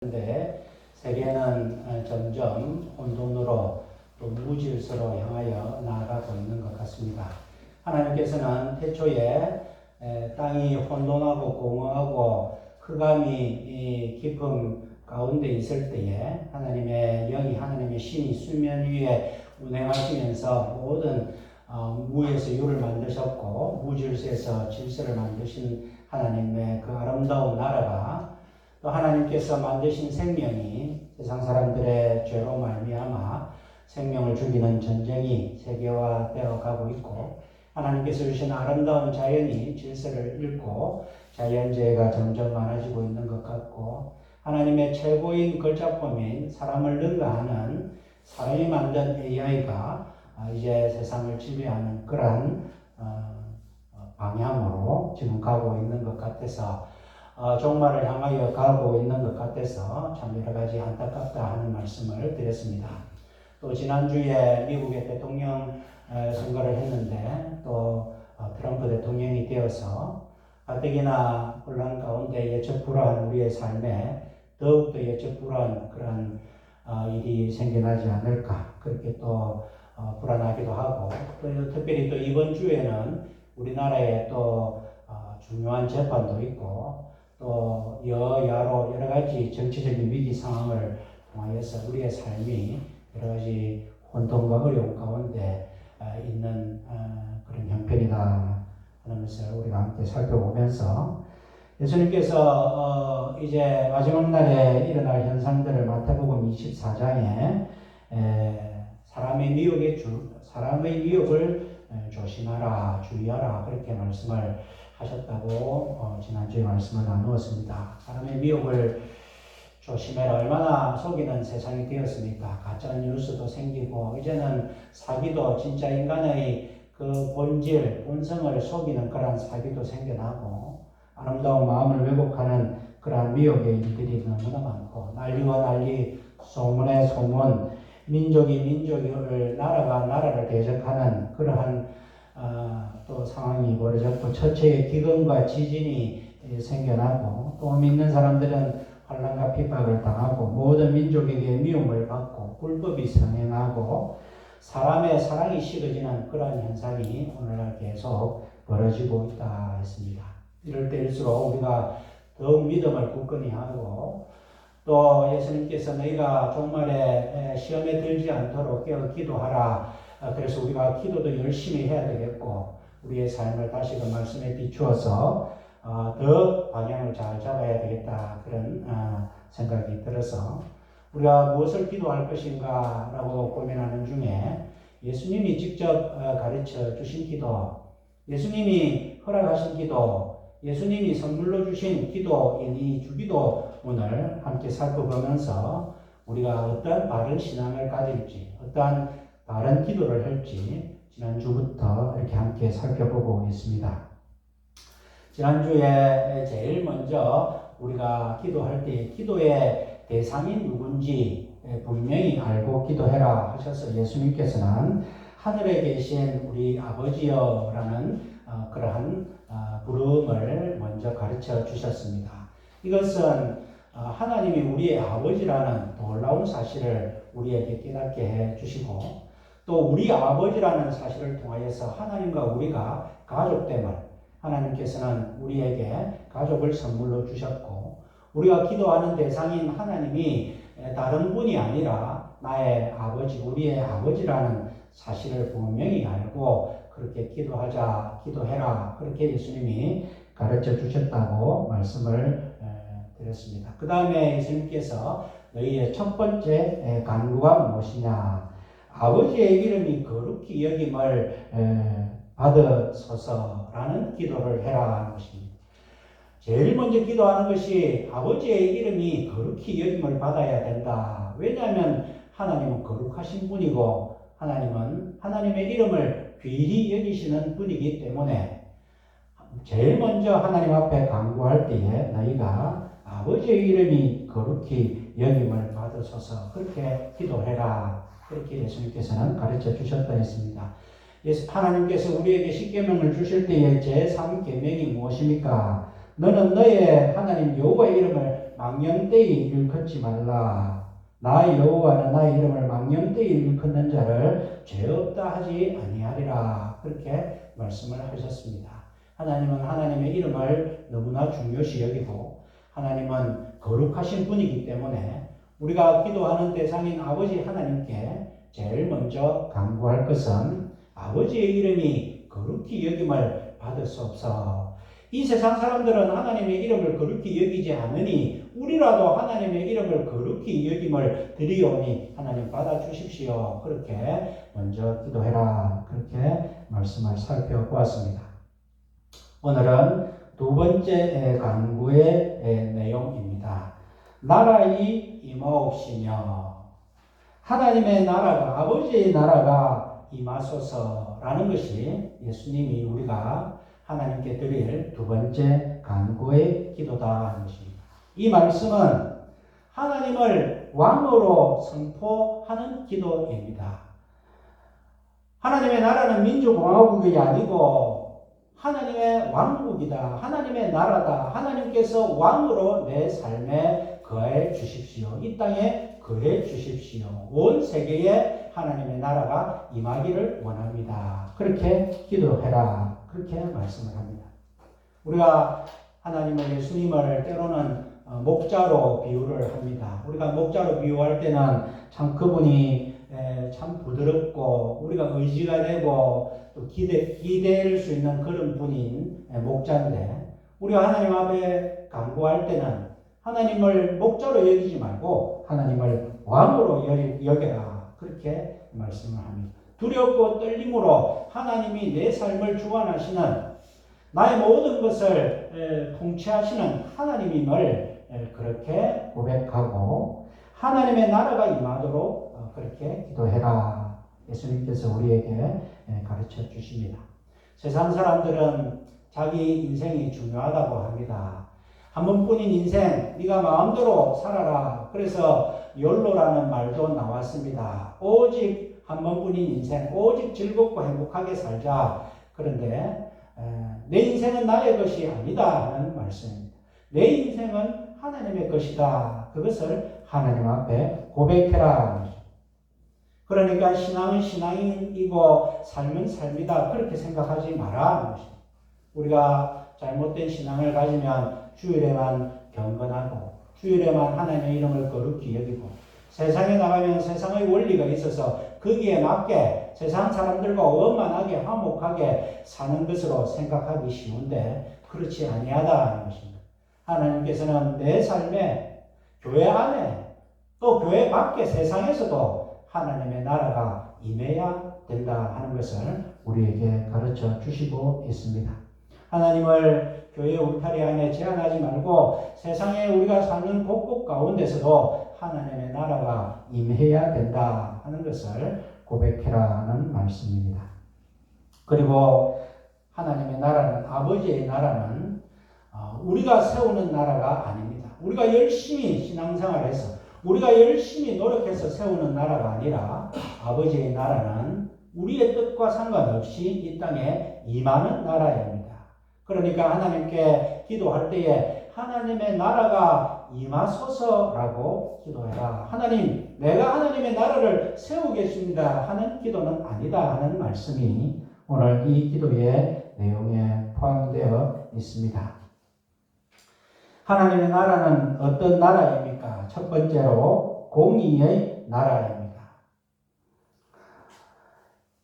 그런데 세계는 점점 혼돈으로 또 무질서로 향하여 나아가고 있는 것 같습니다. 하나님께서는 태초에 땅이 혼돈하고 공허하고 흑암이 깊음 가운데 있을 때에 하나님의 영이, 하나님의 신이 수면 위에 운행하시면서 모든 무에서 유를 만드셨고 무질서에서 질서를 만드신 하나님의 그 아름다운 나라가 또 하나님께서 만드신 생명이 세상 사람들의 죄로 말미암아 생명을 죽이는 전쟁이 세계화되어 가고 있고, 하나님께서 주신 아름다운 자연이 질서를 잃고 자연재해가 점점 많아지고 있는 것 같고, 하나님의 최고인 걸작품인 사람을 능가하는 사람이 만든 AI가 이제 세상을 지배하는 그러한 방향으로 지금 가고 있는 것 같아서 종말을 향하여 가고 있는 것 같아서 참 여러 가지 안타깝다 하는 말씀을 드렸습니다. 또 지난주에 미국의 대통령 선거를 했는데 또 트럼프 대통령이 되어서 가뜩이나 혼란 가운데 예측 불허한 우리의 삶에 더욱더 예측 불허한 그런 일이 생겨나지 않을까, 그렇게 또 불안하기도 하고, 또 특별히 또 이번 주에는 우리나라에 또 중요한 재판도 있고 또 여야로 여러 가지 정치적인 위기 상황을 통하여서 우리의 삶이 여러 가지 혼돈과 어려움 가운데 있는 그런 형편이다 하는 것을 우리가 함께 살펴보면서, 예수님께서 이제 마지막 날에 일어날 현상들을 마태복음 24장에 사람의 미혹을 조심하라, 주의하라, 그렇게 말씀을 하셨다고 지난주에 말씀을 나누었습니다. 사람의 미혹을 조심해라. 얼마나 속이는 세상이 되었습니까? 가짜 뉴스도 생기고 이제는 사기도, 진짜 인간의 그 본질, 본성을 속이는 그러한 사기도 생겨나고, 아름다운 마음을 왜곡하는 그러한 미혹의 일들이 너무나 많고, 난리와 난리, 소문에 소문, 민족이 민족을, 나라가 나라를 대적하는 그러한 또 상황이 벌어졌고, 처체의 기근과 지진이 생겨나고, 또 믿는 사람들은 환난과 핍박을 당하고 모든 민족에게 미움을 받고 꿀법이 성행하고 사람의 사랑이 식어지는 그러한 현상이 오늘날 계속 벌어지고 있다 했습니다. 이럴 때일수록 우리가 더욱 믿음을 굳건히 하고, 또 예수님께서 너희가 종말에 시험에 들지 않도록 깨어 기도하라. 그래서 우리가 기도도 열심히 해야 되겠고, 우리의 삶을 다시금 말씀에 비추어서 더 방향을 잘 잡아야 되겠다, 그런 생각이 들어서 우리가 무엇을 기도할 것인가 라고 고민하는 중에 예수님이 직접 가르쳐 주신 기도, 예수님이 허락하신 기도, 예수님이 선물로 주신 기도인 이 주기도문을 함께 살펴보면서 우리가 어떤 바른 신앙을 가질지, 어떤 바른 기도를 할지 지난주부터 이렇게 함께 살펴보고 있습니다. 지난주에 제일 먼저 우리가 기도할 때 기도의 대상이 누군지 분명히 알고 기도해라 하셔서 예수님께서는 하늘에 계신 우리 아버지여라는 그러한 부름을 먼저 가르쳐 주셨습니다. 이것은 하나님이 우리의 아버지라는 놀라운 사실을 우리에게 깨닫게 해 주시고, 또 우리 아버지라는 사실을 통하여서 하나님과 우리가 가족됨을, 하나님께서는 우리에게 가족을 선물로 주셨고, 우리가 기도하는 대상인 하나님이 다른 분이 아니라 나의 아버지, 우리의 아버지라는 사실을 분명히 알고 그렇게 기도하자, 기도해라, 그렇게 예수님이 가르쳐 주셨다고 말씀을 드렸습니다. 그 다음에 예수님께서 너희의 첫 번째 간구가 무엇이냐, 아버지의 이름이 거룩히 여김을 받으소서라는 기도를 해라 하는 것입니다. 제일 먼저 기도하는 것이 아버지의 이름이 거룩히 여김을 받아야 된다. 왜냐하면 하나님은 거룩하신 분이고 하나님은 하나님의 이름을 귀히 여기시는 분이기 때문에 제일 먼저 하나님 앞에 간구할 때에 너희가 아버지의 이름이 거룩히 여김을 받으소서, 그렇게 기도해라, 그렇게 예수님께서는 가르쳐 주셨다 했습니다. 하나님께서 우리에게 십계명을 주실 때에 제3계명이 무엇입니까? 너는 너의 하나님 여호와의 이름을 망령되이 일컫지 말라. 나 여호와는 나의 이름을 망령되이 일컫는 자를 죄 없다 하지 아니하리라. 그렇게 말씀을 하셨습니다. 하나님은 하나님의 이름을 너무나 중요시 여기고 하나님은 거룩하신 분이기 때문에 우리가 기도하는 대상인 아버지 하나님께 제일 먼저 간구할 것은 아버지의 이름이 거룩히 여김을 받으소서. 이 세상 사람들은 하나님의 이름을 거룩히 여기지 않으니 우리라도 하나님의 이름을 거룩히 여김을 드리오니 하나님 받아주십시오. 그렇게 먼저 기도해라. 그렇게 말씀을 살펴보았습니다. 오늘은 두 번째 간구의 내용입니다. 나라의 임하옵시며 하나님의 나라가 아버지의 나라가 임하소서라는 것이 예수님이 우리가 하나님께 드릴 두 번째 간구의 기도다 하는 것입니다. 이 말씀은 하나님을 왕으로 선포하는 기도입니다. 하나님의 나라는 민주공화국이 아니고 하나님의 왕국이다. 하나님의 나라다. 하나님께서 왕으로 내 삶에 거해 주십시오. 이 땅에 거해 주십시오. 온 세계에 하나님의 나라가 임하기를 원합니다. 그렇게 기도해라. 그렇게 말씀을 합니다. 우리가 하나님을 예수님을 때로는 목자로 비유를 합니다. 우리가 목자로 비유할 때는 참 그분이 참 부드럽고 우리가 의지가 되고 또 기댈 수 있는 그런 분인 목자인데 우리가 하나님 앞에 간구할 때는 하나님을 목자로 여기지 말고 하나님을 왕으로 여겨라. 그렇게 말씀을 합니다. 두렵고 떨림으로 하나님이 내 삶을 주관하시는 나의 모든 것을 통치하시는 하나님임을 그렇게 고백하고 하나님의 나라가 임하도록 그렇게 기도해라. 예수님께서 우리에게 가르쳐 주십니다. 세상 사람들은 자기 인생이 중요하다고 합니다. 한 번뿐인 인생 네가 마음대로 살아라. 그래서 욜로라는 말도 나왔습니다. 오직 한 번뿐인 인생, 오직 즐겁고 행복하게 살자. 그런데 내 인생은 나의 것이 아니다 하는 말씀입니다. 내 인생은 하나님의 것이다. 그것을 하나님 앞에 고백해라. 그러니까 신앙은 신앙이고 삶은 삶이다. 그렇게 생각하지 마라. 우리가 잘못된 신앙을 가지면 주일에만 경건하고 주일에만 하나님의 이름을 거룩히 여기고 세상에 나가면 세상의 원리가 있어서 거기에 맞게 세상 사람들과 원만하게 화목하게 사는 것으로 생각하기 쉬운데 그렇지 아니하다는 것입니다. 하나님께서는 내 삶에 교회 안에 또 교회 밖에 세상에서도 하나님의 나라가 임해야 된다 하는 것을 우리에게 가르쳐 주시고 있습니다. 하나님을 교회 울타리 안에 제한하지 말고 세상에 우리가 사는 곳곳 가운데서도 하나님의 나라가 임해야 된다 하는 것을 고백해라는 말씀입니다. 그리고 하나님의 나라는 아버지의 나라는 우리가 세우는 나라가 아닙니다. 우리가 열심히 신앙생활해서 우리가 열심히 노력해서 세우는 나라가 아니라 아버지의 나라는 우리의 뜻과 상관없이 이 땅에 임하는 나라입니다. 그러니까 하나님께 기도할 때에 하나님의 나라가 임하소서라고 기도해라. 하나님, 내가 하나님의 나라를 세우겠습니다 하는 기도는 아니다 하는 말씀이 오늘 이 기도의 내용에 포함되어 있습니다. 하나님의 나라는 어떤 나라입니까? 첫 번째로 공의의 나라입니다.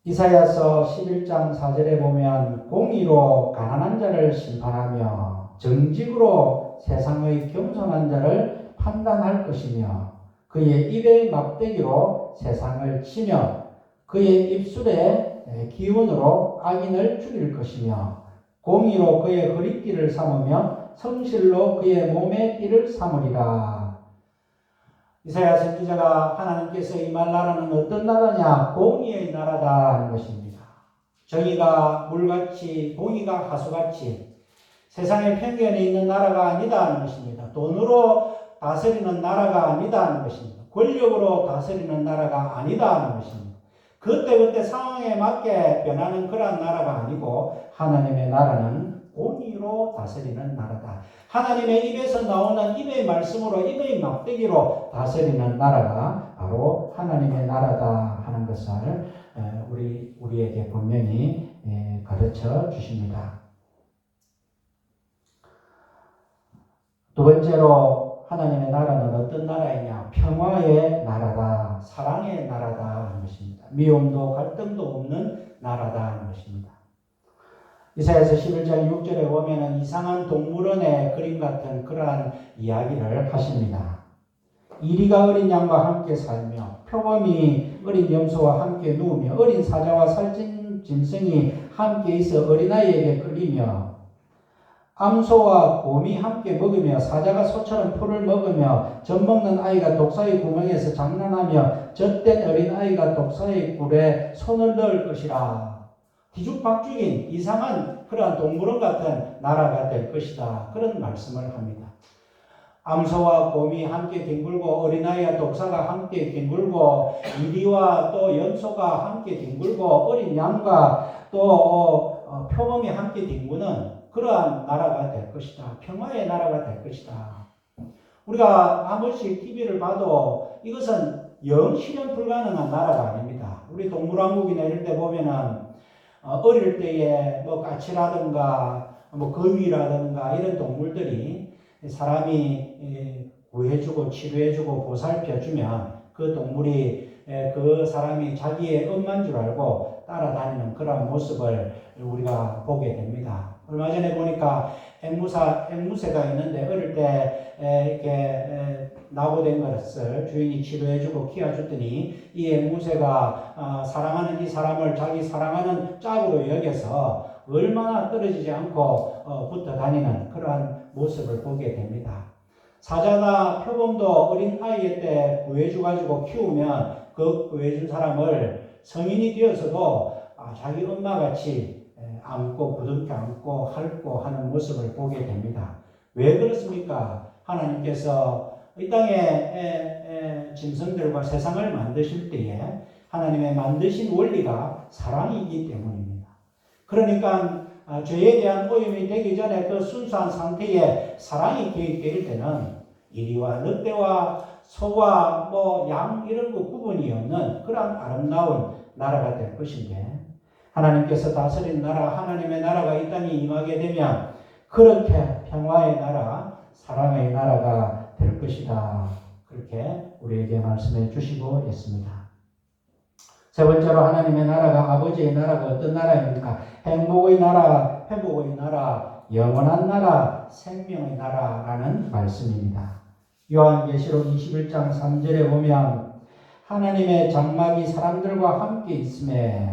이사야서 11장 4절에 보면 공의로 가난한 자를 심판하며 정직으로 세상의 겸손한 자를 판단할 것이며 그의 입의 막대기로 세상을 치며 그의 입술의 기운으로 악인을 죽일 것이며 공의로 그의 허리띠를 삼으며 성실로 그의 몸의 띠를 삼으리라. 이사야 선지자가 하나님께서 임할 나라는 어떤 나라냐? 공의의 나라다 하는 것입니다. 정의가 물같이 공의가 하수같이 세상에 편견이 있는 나라가 아니다 하는 것입니다. 돈으로 다스리는 나라가 아니다 하는 것입니다. 권력으로 다스리는 나라가 아니다 하는 것입니다. 그때그때 상황에 맞게 변하는 그러한 나라가 아니고 하나님의 나라는 공의로 다스리는 나라다. 하나님의 입에서 나오는 입의 말씀으로 입의 막대기로 다스리는 나라가 바로 하나님의 나라다 하는 것을 우리에게 분명히 가르쳐 주십니다. 두 번째로 하나님의 나라는 어떤 나라이냐? 평화의 나라다, 사랑의 나라다 하는 것입니다. 미움도 갈등도 없는 나라다 하는 것입니다. 이사야서 11장 6절에 보면은 이상한 동물원의 그림 같은 그러한 이야기를 하십니다. 이리가 어린 양과 함께 살며 표범이 어린 염소와 함께 누우며 어린 사자와 살찐 짐승이 함께 있어 어린아이에게 끌리며 암소와 곰이 함께 먹으며 사자가 소처럼 풀을 먹으며 젖먹는 아이가 독사의 구멍에서 장난하며 젖된 어린아이가 독사의 꿀에 손을 넣을 것이라. 뒤죽박죽인 이상한 그러한 동물원 같은 나라가 될 것이다. 그런 말씀을 합니다. 암소와 곰이 함께 뒹굴고 어린아이와 독사가 함께 뒹굴고 이리와 또 염소가 함께 뒹굴고 어린 양과 또 표범이 함께 뒹구는 그러한 나라가 될 것이다. 평화의 나라가 될 것이다. 우리가 한 번씩 TV를 봐도 이것은 영 실현 불가능한 나라가 아닙니다. 우리 동물왕국이나 이런 데 보면은 어릴 때에 뭐 까치라든가 뭐 거위라든가 이런 동물들이 사람이 구해주고 치료해주고 보살펴주면 그 동물이 그 사람이 자기의 엄마인 줄 알고 따라다니는 그런 모습을 우리가 보게 됩니다. 얼마 전에 보니까 앵무새가 있는데 어릴 때 이렇게 낙오된 것을 주인이 치료해주고 키워줬더니 이 앵무새가 사랑하는 이 사람을 자기 사랑하는 짝으로 여겨서 얼마나 떨어지지 않고 붙어 다니는 그러한 모습을 보게 됩니다. 사자나 표범도 어린 아이 때 구해줘가지고 키우면 그 구해준 사람을 성인이 되어서도 자기 엄마같이 안고 부둥켜 안고 핥고 하는 모습을 보게 됩니다. 왜 그렇습니까? 하나님께서 이 땅에 짐승들과 세상을 만드실 때에 하나님의 만드신 원리가 사랑이기 때문입니다. 그러니까 죄에 대한 오염이 되기 전에 그 순수한 상태에 사랑이 개입될 때는 이리와 늑대와 소와 양 이런 거 구분이 없는 그런 아름다운 나라가 될 것인데 하나님께서 다스린 나라, 하나님의 나라가 이 땅에 임하게 되면 그렇게 평화의 나라, 사랑의 나라가 될 것이다. 그렇게 우리에게 말씀해 주시고 있습니다. 세 번째로 하나님의 나라가 아버지의 나라가 어떤 나라입니까? 행복의 나라, 회복의 나라, 영원한 나라, 생명의 나라라는 말씀입니다. 요한계시록 21장 3절에 보면 하나님의 장막이 사람들과 함께 있음에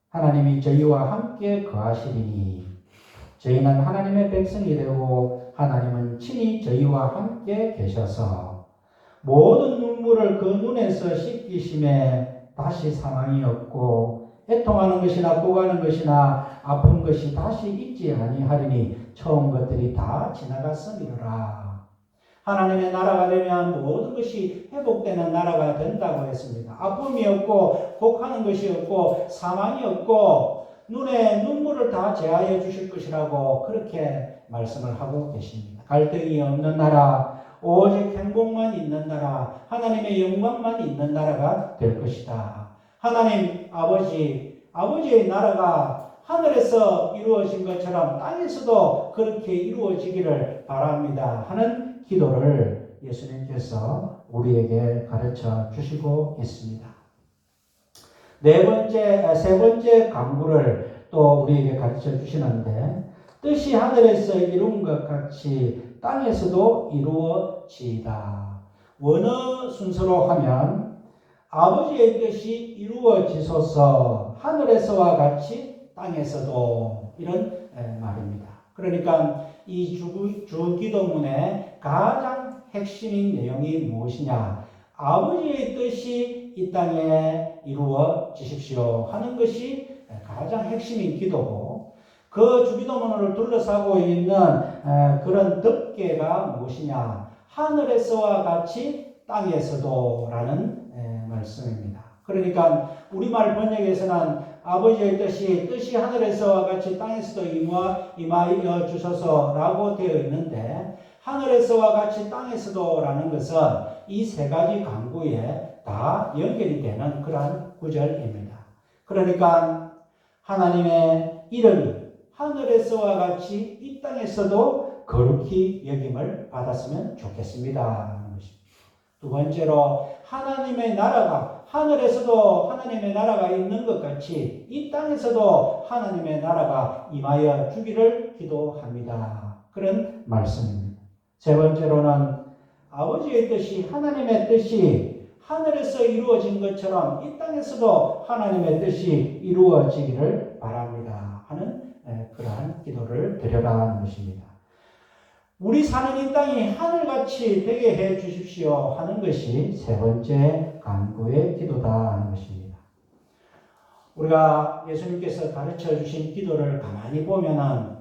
하나님이 저희와 함께 거하시리니 저희는 하나님의 백성이 되고 하나님은 친히 저희와 함께 계셔서 모든 눈물을 그 눈에서 씻기심에 다시 사망이 없고 애통하는 것이나 고가는 것이나 아픈 것이 다시 있지 아니하리니 처음 것들이 다 지나갔음이로라. 하나님의 나라가 되면 모든 것이 회복되는 나라가 된다고 했습니다. 아픔이 없고 곡하는 것이 없고 사망이 없고 눈에 눈물을 다 제하여 주실 것이라고 그렇게 말씀을 하고 계십니다. 갈등이 없는 나라, 오직 행복만 있는 나라, 하나님의 영광만 있는 나라가 될 것이다. 하나님 아버지의 나라가 하늘에서 이루어진 것처럼 땅에서도 그렇게 이루어지기를 바랍니다 하는 기도를 예수님께서 우리에게 가르쳐 주시고 있습니다. 세 번째 강구를 또 우리에게 가르쳐 주시는데 뜻이 하늘에서 이룬 것 같이 땅에서도 이루어지이다. 어느 순서로 하면 아버지의 뜻이 이루어지소서 하늘에서와 같이 땅에서도 이런 말입니다. 그러니까 이 주기도문의 가장 핵심인 내용이 무엇이냐? 아버지의 뜻이 이 땅에 이루어지십시오 하는 것이 가장 핵심인 기도고 그 주기도문을 둘러싸고 있는 그런 덮개가 무엇이냐? 하늘에서와 같이 땅에서도 라는 말씀입니다. 그러니까 우리말 번역에서는 아버지의 뜻이 하늘에서와 같이 땅에서도 임하여 주소서라고 되어 있는데, 하늘에서와 같이 땅에서도라는 것은 이 세 가지 간구에 다 연결이 되는 그러한 구절입니다. 그러니까 하나님의 이름이 하늘에서와 같이 이 땅에서도 거룩히 여김을 받았으면 좋겠습니다. 두 번째로 하나님의 나라가 하늘에서도 하나님의 나라가 있는 것 같이 이 땅에서도 하나님의 나라가 임하여 주기를 기도합니다. 그런 말씀입니다. 세 번째로는 아버지의 뜻이 하나님의 뜻이 하늘에서 이루어진 것처럼 이 땅에서도 하나님의 뜻이 이루어지기를 바랍니다 하는 그러한 기도를 드려라 하는 것입니다. 우리 사는 이 땅이 하늘같이 되게 해 주십시오 하는 것이 세 번째 간구의 기도다 하는 것입니다. 우리가 예수님께서 가르쳐 주신 기도를 가만히 보면은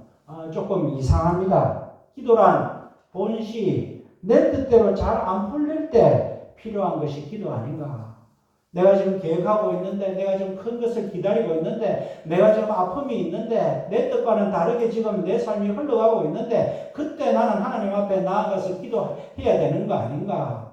조금 이상합니다. 기도란 본시 내 뜻대로 잘 안 풀릴 때 필요한 것이 기도 아닌가? 내가 지금 계획하고 있는데, 내가 지금 큰 것을 기다리고 있는데, 내가 지금 아픔이 있는데, 내 뜻과는 다르게 지금 내 삶이 흘러가고 있는데, 그때 나는 하나님 앞에 나아가서 기도해야 되는 거 아닌가?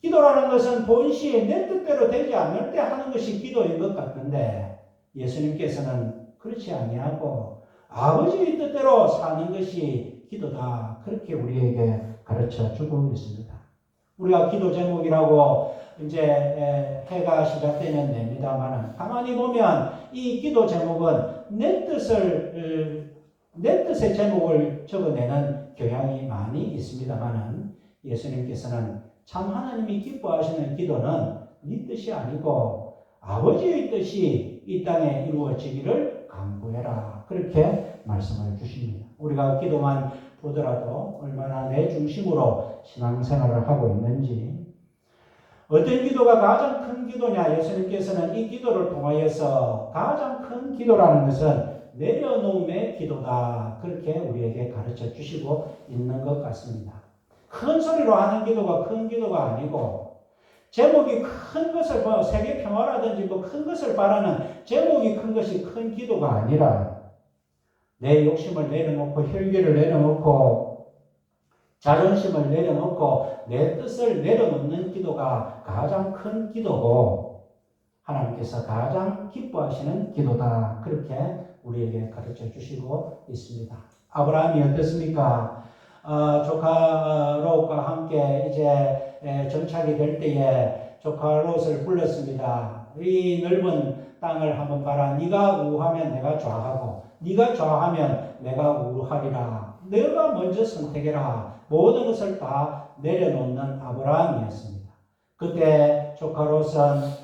기도라는 것은 본시 내 뜻대로 되지 않을 때 하는 것이 기도인 것 같은데, 예수님께서는 그렇지 아니하고 아버지의 뜻대로 사는 것이 기도다. 그렇게 우리에게 가르쳐 주고 있습니다. 우리가 기도 제목이라고 이제 해가 시작되면 됩니다만, 가만히 보면 이 기도 제목은 내 뜻의 제목을 적어내는 경향이 많이 있습니다만, 예수님께서는 참 하나님이 기뻐하시는 기도는 네 뜻이 아니고 아버지의 뜻이 이 땅에 이루어지기를 간구해라. 그렇게 말씀을 주십니다. 우리가 기도만 보더라도 얼마나 내 중심으로 신앙생활을 하고 있는지, 어떤 기도가 가장 큰 기도냐? 예수님께서는 이 기도를 통하여서 가장 큰 기도라는 것은 내려놓음의 기도다. 그렇게 우리에게 가르쳐 주시고 있는 것 같습니다. 큰 소리로 하는 기도가 큰 기도가 아니고, 제목이 큰 것을 세계 평화라든지 큰 것을 바라는 제목이 큰 것이 큰 기도가 아니라, 내 욕심을 내려놓고 혈기를 내려놓고 자존심을 내려놓고 내 뜻을 내려놓는 기도가 가장 큰 기도고, 하나님께서 가장 기뻐하시는 기도다. 그렇게 우리에게 가르쳐 주시고 있습니다. 아브라함이 어떻습니까? 조카 롯과 함께 이제 정착이 될 때에 조카 롯을 불렀습니다. 이 넓은 땅을 한번 봐라. 네가 우하면 내가 좌하고 네가 좌하면 내가 우하리라. 내가 먼저 선택해라. 모든 것을 다 내려놓는 아브라함이었습니다. 그때 조카 롯은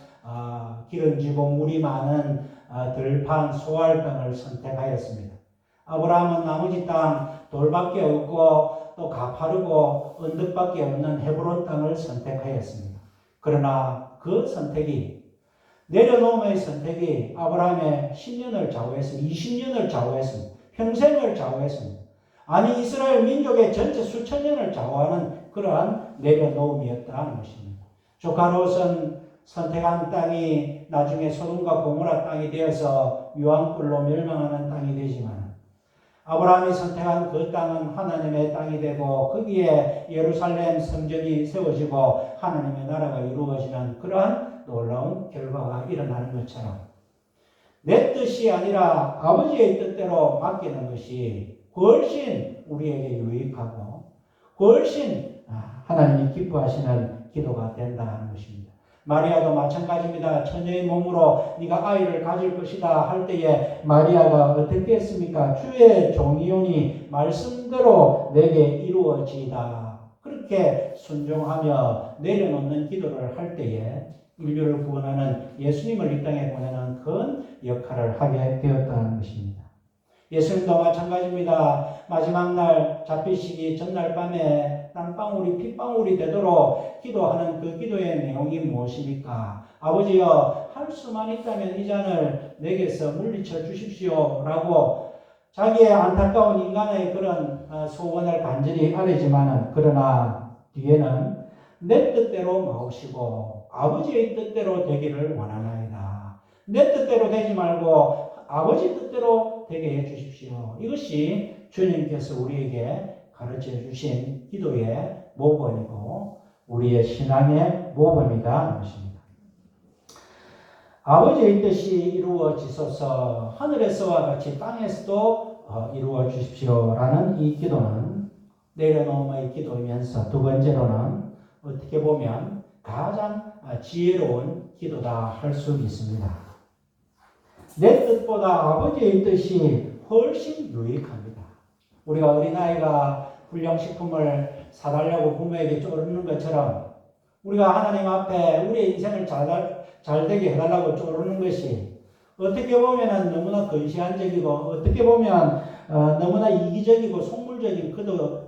기름지고 물이 많은 들판 소알 땅을 선택하였습니다. 아브라함은 나머지 땅 돌밖에 없고 또 가파르고 언덕밖에 없는 헤브론 땅을 선택하였습니다. 그러나 그 선택이, 내려놓음의 선택이 아브라함의 10년을 좌우했습니다. 20년을 좌우했습니다. 평생을 좌우했습니다. 아니 이스라엘 민족의 전체 수천 년을 좌우하는 그러한 내려놓음이었다는 것입니다. 조카 롯은 선택한 땅이 나중에 소돔과 고모라 땅이 되어서 유황불로 멸망하는 땅이 되지만, 아브라함이 선택한 그 땅은 하나님의 땅이 되고 거기에 예루살렘 성전이 세워지고 하나님의 나라가 이루어지는 그러한 놀라운 결과가 일어나는 것처럼, 내 뜻이 아니라 아버지의 뜻대로 맡기는 것이 훨씬 우리에게 유익하고 훨씬 하나님이 기뻐하시는 기도가 된다는 것입니다. 마리아도 마찬가지입니다. 처녀의 몸으로 네가 아이를 가질 것이다 할 때에 마리아가 어떻게 했습니까? 주의 종이오니 말씀대로 내게 이루어지이다. 그렇게 순종하며 내려놓는 기도를 할 때에 인류를 구원하는 예수님을 이 땅에 보내는 큰 역할을 하게 되었다는 것입니다. 예수님도 마찬가지입니다. 마지막 날 잡히시기 전날 밤에 땀방울이 핏방울이 되도록 기도하는 그 기도의 내용이 무엇입니까? 아버지여, 할 수만 있다면 이 잔을 내게서 물리쳐 주십시오 라고 자기의 안타까운 인간의 그런 소원을 간절히 아뢰지만은, 그러나 뒤에는 내 뜻대로 마오시고 아버지의 뜻대로 되기를 원하나이다. 내 뜻대로 되지 말고 아버지 뜻대로 되게 해 주십시오. 이것이 주님께서 우리에게 가르쳐 주신 기도의 모범이고 우리의 신앙의 모범이다 것입니다. 아버지의 뜻이 이루어지소서 하늘에서와 같이 땅에서도 이루어 주십시오라는 이 기도는 내려놓음의 기도이면서 두 번째로는 어떻게 보면 가장 지혜로운 기도다 할 수 있습니다. 내 뜻보다 아버지의 뜻이 훨씬 유익합니다. 우리가 어린아이가 불량식품을 사달라고 부모에게 쪼르는 것처럼 우리가 하나님 앞에 우리의 인생을 잘 되게 해달라고 쪼르는 것이 어떻게 보면 너무나 근시안적이고 어떻게 보면 너무나 이기적이고 속물적인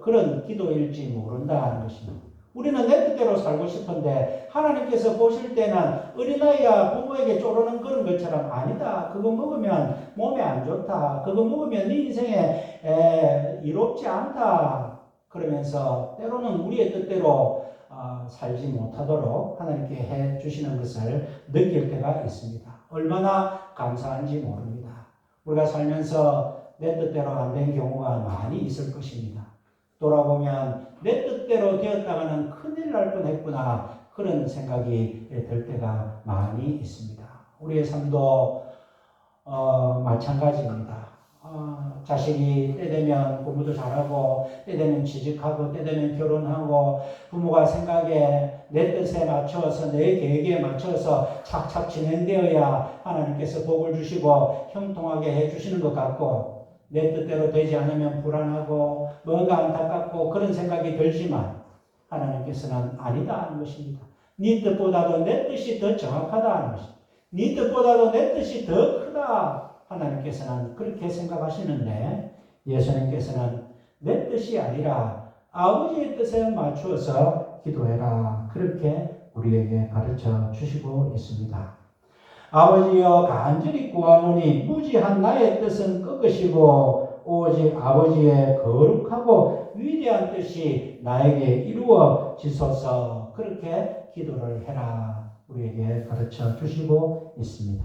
그런 기도일지 모른다는 것입니다. 우리는 내 뜻대로 살고 싶은데 하나님께서 보실 때는 어린아이가 부모에게 쪼르는 그런 것처럼 아니다. 그거 먹으면 몸에 안 좋다. 그거 먹으면 네 인생에 이롭지 않다. 그러면서 때로는 우리의 뜻대로 살지 못하도록 하나님께 해 주시는 것을 느낄 때가 있습니다. 얼마나 감사한지 모릅니다. 우리가 살면서 내 뜻대로 안 된 경우가 많이 있을 것입니다. 돌아보면 내 뜻대로 되었다가는 큰일 날 뻔했구나 그런 생각이 들 때가 많이 있습니다. 우리의 삶도 마찬가지입니다. 자식이 때 되면 공부도 잘하고 때 되면 취직하고 때 되면 결혼하고 부모가 생각에 내 뜻에 맞춰서 내 계획에 맞춰서 착착 진행되어야 하나님께서 복을 주시고 형통하게 해주시는 것 같고 내 뜻대로 되지 않으면 불안하고 뭔가 안타깝고 그런 생각이 들지만 하나님께서는 아니다 하는 것입니다. 네 뜻보다도 내 뜻이 더 정확하다 하는 것입니다. 네 뜻보다도 내 뜻이 더 크다. 하나님께서는 그렇게 생각하시는데 예수님께서는 내 뜻이 아니라 아버지의 뜻에 맞추어서 기도해라. 그렇게 우리에게 가르쳐 주시고 있습니다. 아버지여 간절히 구하노니 무지한 나의 뜻은 꺾으시고 오직 아버지의 거룩하고 위대한 뜻이 나에게 이루어지소서. 그렇게 기도를 해라. 우리에게 가르쳐 주시고 있습니다.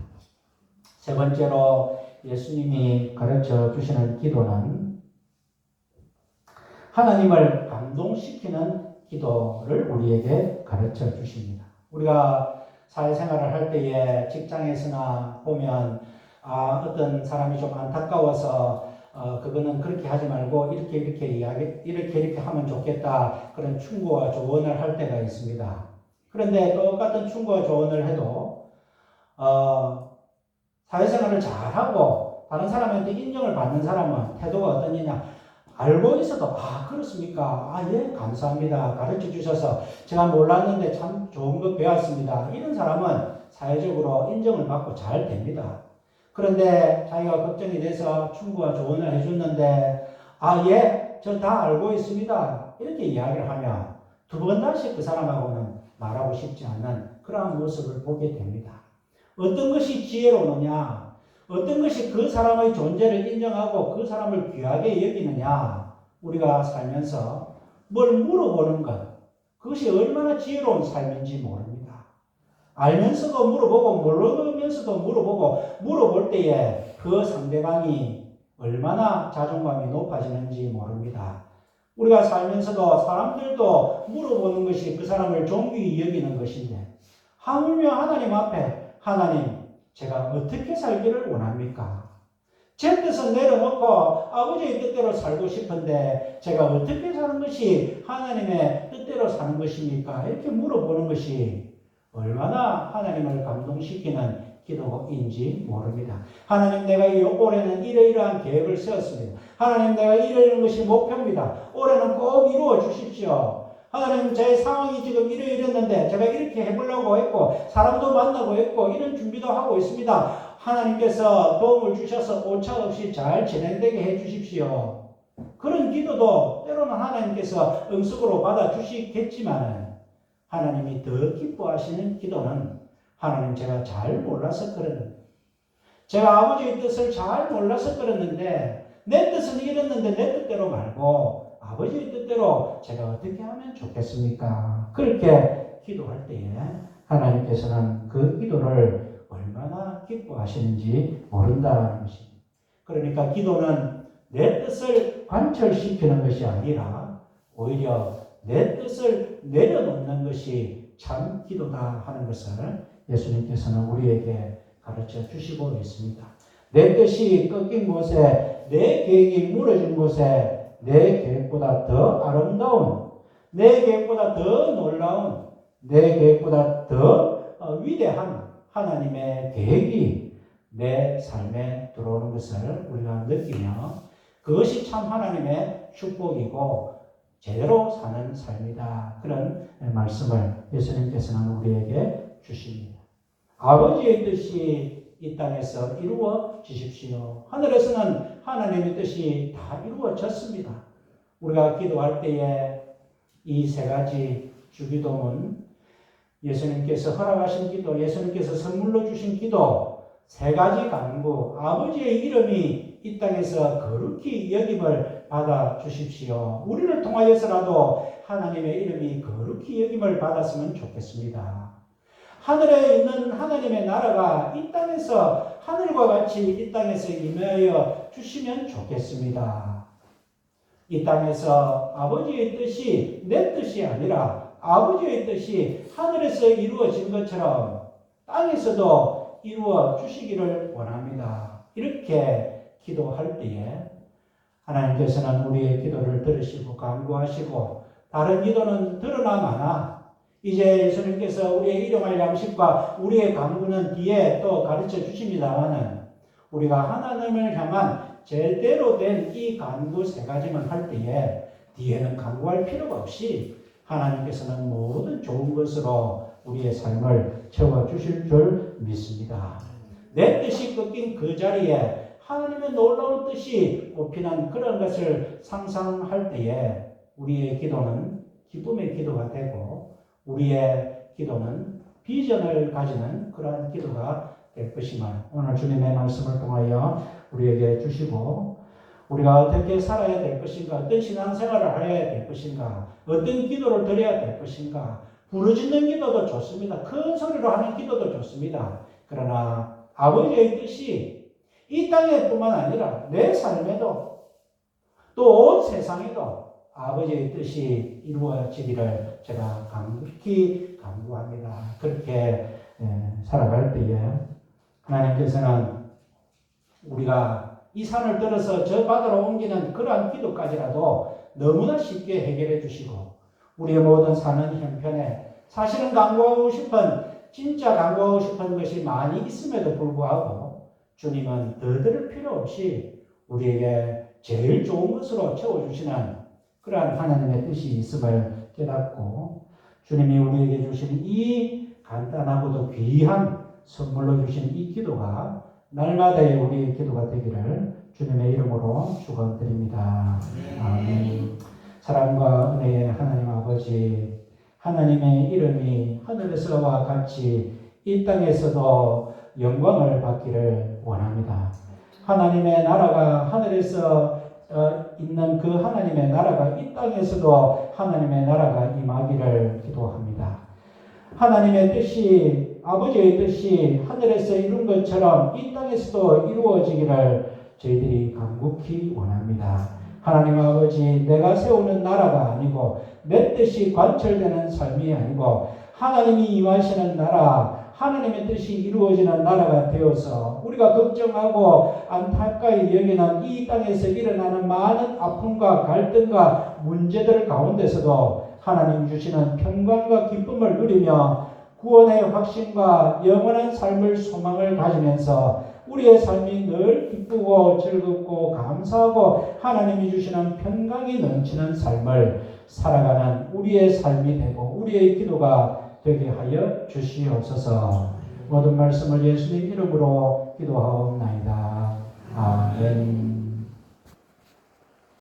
세 번째로 예수님이 가르쳐 주시는 기도는 하나님을 감동시키는 기도를 우리에게 가르쳐 주십니다. 우리가 사회생활을 할 때에 직장에서나 보면 어떤 사람이 좀 안타까워서 그거는 그렇게 하지 말고 이렇게 하면 좋겠다 그런 충고와 조언을 할 때가 있습니다. 그런데 똑같은 충고와 조언을 해도 사회생활을 잘하고 다른 사람한테 인정을 받는 사람은 태도가 어떠냐 알고 있어도 그렇습니까? 예, 감사합니다. 가르쳐 주셔서 제가 몰랐는데 참 좋은 거 배웠습니다. 이런 사람은 사회적으로 인정을 받고 잘 됩니다. 그런데 자기가 걱정이 돼서 충고와 조언을 해줬는데 예, 저 다 알고 있습니다. 이렇게 이야기를 하면 두 번 다시 그 사람하고는 말하고 싶지 않은 그러한 모습을 보게 됩니다. 어떤 것이 지혜로우느냐? 어떤 것이 그 사람의 존재를 인정하고 그 사람을 귀하게 여기느냐? 우리가 살면서 뭘 물어보는 것, 그것이 얼마나 지혜로운 삶인지 모릅니다. 알면서도 물어보고 모르면서도 물어보고 물어볼 때에 그 상대방이 얼마나 자존감이 높아지는지 모릅니다. 우리가 살면서도 사람들도 물어보는 것이 그 사람을 존귀히 여기는 것인데 하물며 하나님 앞에 하나님 제가 어떻게 살기를 원합니까? 제 뜻은 내려놓고 아버지의 뜻대로 살고 싶은데 제가 어떻게 사는 것이 하나님의 뜻대로 사는 것입니까? 이렇게 물어보는 것이 얼마나 하나님을 감동시키는 기도인지 모릅니다. 하나님 내가 올해는 이러이러한 계획을 세웠습니다. 하나님 내가 이러이러한 것이 목표입니다. 올해는 꼭 이루어 주십시오. 하나님 제 상황이 지금 이랬는데 제가 이렇게 해보려고 했고 사람도 만나고 했고 이런 준비도 하고 있습니다. 하나님께서 도움을 주셔서 오차없이 잘 진행되게 해 주십시오. 그런 기도도 때로는 하나님께서 응습으로 받아주시겠지만 하나님이 더 기뻐하시는 기도는 하나님 제가 잘 몰라서 그랬는데 제가 아버지의 뜻을 잘 몰라서 그랬는데 내 뜻은 이랬는데 내 뜻대로 말고 아버지의 뜻대로 제가 어떻게 하면 좋겠습니까? 그렇게 기도할 때에 하나님께서는 그 기도를 얼마나 얼마나 기뻐하시는지 모른다는 것입니다. 그러니까 기도는 내 뜻을 관철시키는 것이 아니라 오히려 내 뜻을 내려놓는 것이 참 기도다 하는 것을 예수님께서는 우리에게 가르쳐 주시고 있습니다. 내 뜻이 꺾인 곳에, 내 계획이 무너진 곳에 내 계획보다 더 아름다운, 내 계획보다 더 놀라운, 내 계획보다 더 위대한 하나님의 계획이 내 삶에 들어오는 것을 우리가 느끼며 그것이 참 하나님의 축복이고 제대로 사는 삶이다. 그런 말씀을 예수님께서는 우리에게 주십니다. 아버지의 뜻이 이 땅에서 이루어지십시오. 하늘에서는 하나님의 뜻이 다 이루어졌습니다. 우리가 기도할 때에 이 세 가지 주기도문, 예수님께서 허락하신 기도, 예수님께서 선물로 주신 기도, 세 가지 간구, 아버지의 이름이 이 땅에서 거룩히 여김을 받아 주십시오. 우리를 통하여서라도 하나님의 이름이 거룩히 여김을 받았으면 좋겠습니다. 하늘에 있는 하나님의 나라가 이 땅에서 하늘과 같이 이 땅에서 임하여 주시면 좋겠습니다. 이 땅에서 아버지의 뜻이 내 뜻이 아니라 아버지의 뜻이 하늘에서 이루어진 것처럼 땅에서도 이루어 주시기를 원합니다. 이렇게 기도할 때에 하나님께서는 우리의 기도를 들으시고 간구하시고 다른 기도는 들으나 마나 이제 예수님께서 우리의 일용할 양식과 우리의 간구는 뒤에 또 가르쳐 주십니다만은 우리가 하나님을 향한 제대로 된 이 간구 세 가지만 할 때에 뒤에는 간구할 필요가 없이 하나님께서는 모든 좋은 것으로 우리의 삶을 채워주실 줄 믿습니다. 내 뜻이 꺾인 그 자리에 하나님의 놀라운 뜻이 꼽히는 그런 것을 상상할 때에 우리의 기도는 기쁨의 기도가 되고 우리의 기도는 비전을 가지는 그러한 기도가 될 것임을 오늘 주님의 말씀을 통하여 우리에게 주시고 우리가 어떻게 살아야 될 것인가, 어떤 신앙생활을 해야 될 것인가, 어떤 기도를 드려야 될 것인가, 부르짖는 기도도 좋습니다. 큰 소리로 하는 기도도 좋습니다. 그러나 아버지의 뜻이 이 땅에 뿐만 아니라 내 삶에도 또 온 세상에도 아버지의 뜻이 이루어지기를 제가 강력히 간구합니다. 그렇게 살아갈 때에 하나님께서는 우리가 이 산을 들어서 저 바다로 옮기는 그러한 기도까지라도 너무나 쉽게 해결해 주시고 우리의 모든 사는 형편에 사실은 진짜 간구하고 싶은 것이 많이 있음에도 불구하고 주님은 더 들을 필요 없이 우리에게 제일 좋은 것으로 채워주시는 그러한 하나님의 뜻이 있음을 깨닫고 주님이 우리에게 주신 이 간단하고도 귀한 선물로 주신 이 기도가 날마다의 우리의 기도가 되기를 주님의 이름으로 축원드립니다. 아멘. 사랑과 은혜의 하나님 아버지, 하나님의 이름이 하늘에서와 같이 이 땅에서도 영광을 받기를 원합니다. 하나님의 나라가 하늘에서 있는 그 하나님의 나라가 이 땅에서도 하나님의 나라가 임하기를 기도합니다. 하나님의 뜻이 아버지의 뜻이 하늘에서 이룬 것처럼 이 땅에서도 이루어지기를 저희들이 간곡히 원합니다. 하나님 아버지, 내가 세우는 나라가 아니고 내 뜻이 관철되는 삶이 아니고 하나님이 임하시는 나라, 하나님의 뜻이 이루어지는 나라가 되어서 우리가 걱정하고 안타까이 여기는 이 땅에서 일어나는 많은 아픔과 갈등과 문제들 가운데서도 하나님 주시는 평강과 기쁨을 누리며 구원의 확신과 영원한 삶을 소망을 가지면서 우리의 삶이 늘 기쁘고 즐겁고 감사하고 하나님이 주시는 평강이 넘치는 삶을 살아가는 우리의 삶이 되고 우리의 기도가 되게 하여 주시옵소서. 모든 말씀을 예수님 이름으로 기도하옵나이다. 아멘.